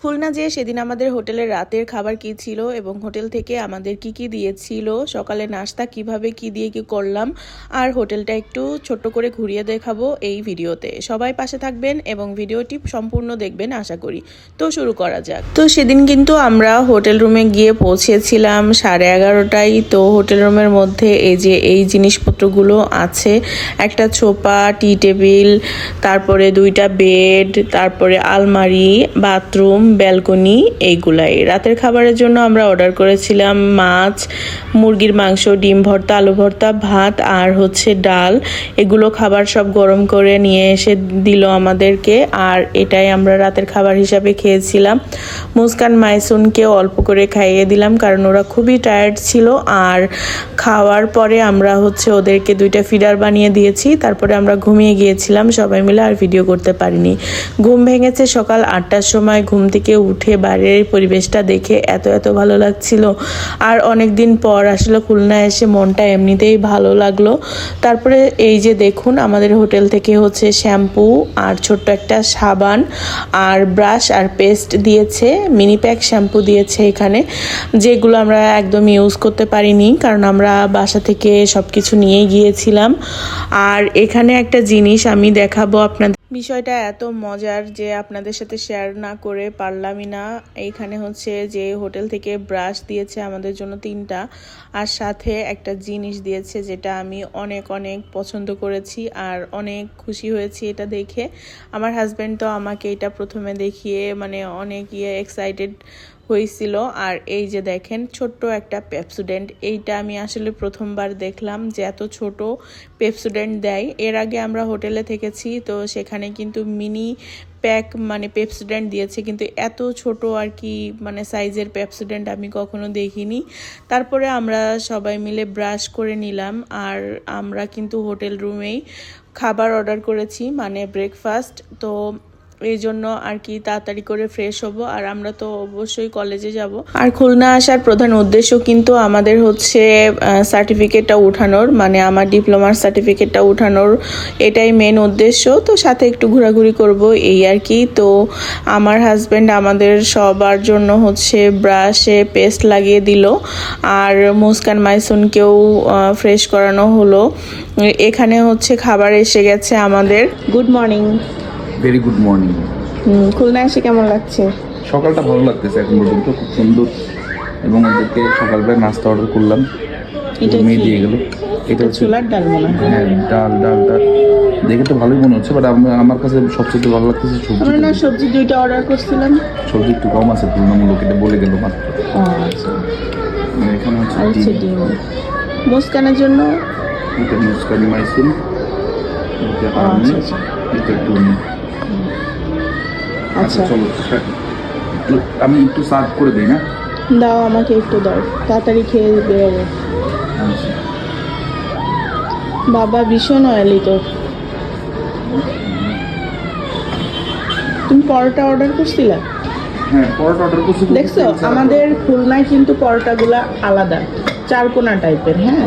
খুলনা যেয়ে সেদিন আমাদের হোটেলের রাতের খাবার কি ছিল এবং হোটেল থেকে আমাদের কি কি দিয়েছিল, সকালে নাস্তা কিভাবে কি দিয়ে কি করলাম, আর হোটেলটা একটু ছোট্ট করে ঘুরিয়ে দেখাবো এই ভিডিওতে। সবাই পাশে থাকবেন এবং ভিডিওটি সম্পূর্ণ দেখবেন আশা করি। তো শুরু করা যাক। তো সেদিন কিন্তু আমরা হোটেল রুমে গিয়ে পৌঁছেছিলাম 11:30টায়। তো হোটেল রুমের মধ্যে এই জিনিসপত্রগুলো আছে, একটা ছোপা, টি টেবিল, তারপরে 2টা বেড, তারপরে আলমারি, বাথরুম, ব্যালকনি, এইগুলাই। রাতের খাবারের জন্য আমরা অর্ডার করেছিলাম মাছ, মুরগির মাংস, ডিম ভর্তা, আলু ভর্তা, ভাত আর ডাল। এগুলো খাবার সব গরম করে নিয়ে এসে দিল আমাদেরকে, আর এটাই আমরা রাতের খাবার হিসাবে খেয়েছিলাম। মুস্কান মাইসুনকে অল্প করে খাইয়ে দিলাম কারণ ওরা খুবই টায়ার্ড ছিল। আর খাওয়ার পরে আমরা ওদেরকে 2টা ফিডার বানিয়ে দিয়েছি। তারপরে আমরা ঘুমিয়ে গিয়েছিলাম সবাই মিলে, আর ভিডিও করতে পারিনি। ঘুম ভেঙেছে সকাল 8টার সময়। ঘুম থেকে উঠে বাইরের পরিবেশটা দেখে এত ভালো লাগছিল। আর অনেক দিন পর আসলে খুলনা এসে মনটা এমনিতেই ভালো লাগলো। তারপরে এই যে দেখুন, আমাদের হোটেল থেকে শ্যাম্পু আর ছোট্ট একটা সাবান আর ব্রাশ আর পেস্ট দিয়েছে। মিনি প্যাক শ্যাম্পু দিয়েছে এখানে, যেগুলো আমরা একদম ইউজ করতে পারিনি কারণ আমরা বাসা থেকে সব কিছু নিয়ে গিয়েছিলাম। আর এখানে একটা জিনিস আমি দেখাবো আপনাদের, বিষয়টা এত মজার যে আপনাদের সাথে শেয়ার না করে পারলামই না। এইখানে যে হোটেল থেকে ব্রাশ দিয়েছে আমাদের জন্য 3টা, আর সাথে একটা জিনিস দিয়েছে যেটা আমি অনেক পছন্দ করেছি আর অনেক খুশি হয়েছি এটা দেখে। আমার হাজব্যান্ড তো আমাকে এটা প্রথমে দেখিয়ে অনেক এক্সাইটেড হয়েছিল। আর এই যে দেখেন, ছোট্ট একটা পেপসোডেন্ট। এইটা আমি আসলে প্রথমবার দেখলাম যে এত ছোট পেপসোডেন্ট দেয়। এর আগে আমরা হোটেলে থেকেছি, তো সেখানে কিন্তু মিনি প্যাক পেপসোডেন্ট দিয়েছে, কিন্তু এত ছোট আর কি সাইজের পেপসোডেন্ট আমি কখনো দেখিনি। তারপরে আমরা সবাই মিলে ব্রাশ করে নিলাম, আর আমরা কিন্তু হোটেল রুমেই খাবার অর্ডার করেছি, ব্রেকফাস্ট। তো এই জন্য আর কি তাড়াতাড়ি করে ফ্রেশ হব, আর আমরা তো অবশ্যই কলেজে যাব। আর খুলনা আসার প্রধান উদ্দেশ্য কিন্তু আমাদের সার্টিফিকেটটা উঠানোর, আমার ডিপ্লোমার সার্টিফিকেটটা উঠানোর, এটাই মেন উদ্দেশ্য। তো সাথে একটু ঘোরাঘুরি করব এই আর কি। তো আমার হাজব্যান্ড আমাদের সবার জন্য ব্রাশে পেস্ট লাগিয়ে দিল, আর মুস্কান মাইসুনকেও ফ্রেশ করানো হলো। এখানে খাবার এসে গেছে আমাদের। Good morning. Very good morning. Khulna এসে কেমন লাগছে? সকালটা ভালো লাগতেছে এখন পর্যন্ত, খুব সুন্দর। এবং ওদেরকে সকালবেলা নাস্তা অর্ডার করলাম, মেয়ে দিয়ে গেল। এটা ছোলার ডাল মনে হয়। হ্যাঁ, ডালটা দেখে তো ভালোই মনে হচ্ছে, বাট আমার কাছে সবচেয়ে ভালো লাগতেছে সবজি। আমরা না সবজি 2টা অর্ডার করছিলাম, সবজি একটু কম আছে তুলনামূলক, এটা বলে গেল মাত্র। আচ্ছা। এখানে ডিম। মুস্কানের জন্য এটা মুস্কান মাইসুন, এটা টুনি। আচ্ছা চলো, আমি একটু সার্ভ করে দিই না? দাও, আমাকে একটু দাও, তাড়াতাড়ি খেয়ে বেরোবো। বাবা ভীষণ অয়েলি তো। তুমি পরোটা অর্ডার করছিলে? হ্যাঁ, পরোটা অর্ডার করছি। দেখছো, আমাদের খুলনায় কিন্তু পরোটাগুলা আলাদা, চারকোনা টাইপের। হ্যাঁ,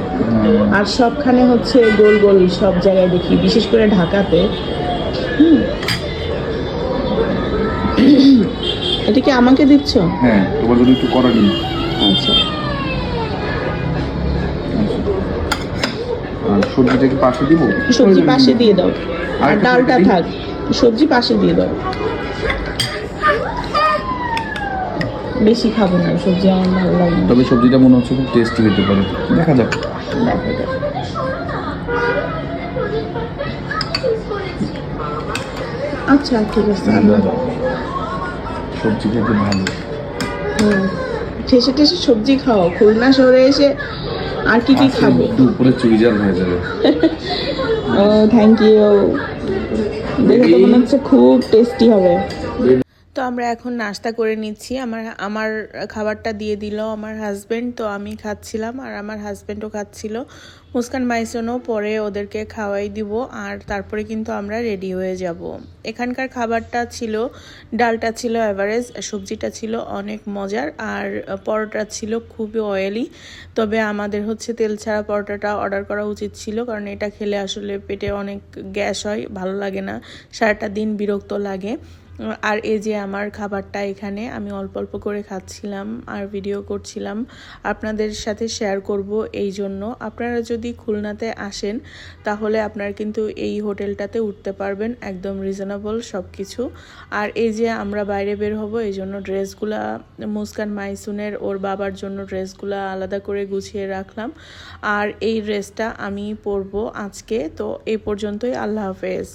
আর সবখানে গোল গোল সব জায়গায় দেখি, বিশেষ করে ঢাকাতে। এটা কি আমাকে দিচ্ছ? হ্যাঁ, তোমার জন্য একটু করা দিন। আচ্ছা। আর সবজিটাকে পাশে দিব? সবজি পাশে দিয়ে দাও, আর ডালটা থাক। সবজি পাশে দিয়ে দাও। বেশি খাবো না সবজি, আমার ভালো লাগে না। তবে সবজিটা মনে হচ্ছে খুব টেস্টি হতে পারে, দেখা যাক। আচ্ছা ঠিক আছে। সবজি খেতে ভালো। ঠেসে সবজি খাও, খুলনা শহরে এসে আর কি খাবে? উপরে চুইজাল হয়ে যাবে। ও থ্যাংক ইউ, দেখে তো মনে হচ্ছে খুব টেস্টি হবে। তো আমরা এখন নাস্তা করে নিচ্ছি। আমার খাবারটা দিয়ে দিল আমার হাজব্যান্ড, তো আমি খাচ্ছিলাম আর আমার হাজব্যান্ডও খাচ্ছিল। মুস্কান মাইসুনও পরে ওদেরকে খাওয়াই দিব, আর তারপরে কিন্তু আমরা রেডি হয়ে যাব। এখানকার খাবারটা ছিল, ডালটা ছিল এভারেজ, সবজিটা ছিল অনেক মজার, আর পরোটা ছিল খুবই অয়েলি। তবে আমাদের তেল ছাড়া পরোটাটা অর্ডার করা উচিত ছিল, কারণ এটা খেলে আসলে পেটে অনেক গ্যাস হয়, ভালো লাগে না, সারাটা দিন বিরক্ত লাগে। আর এই যে আমার খাবারটা এখানে আমি অল্প অল্প করে খাচ্ছিলাম আর ভিডিও করছিলাম, আপনাদের সাথে শেয়ার করব। এই জন্য আপনারা যদি খুলনাতে আসেন তাহলে আপনারা কিন্তু এই হোটেলটাতে উঠতে পারবেন, একদম রিজনেবল সব কিছু। আর এই যে আমরা বাইরে বের হব, এই জন্য ড্রেসগুলা মুস্কান মাইসুনের ওর বাবার জন্য ড্রেসগুলা আলাদা করে গুছিয়ে রাখলাম। আর এই ড্রেসটা আমি পরবো আজকে। তো এই পর্যন্তই, আল্লাহ হাফেজ।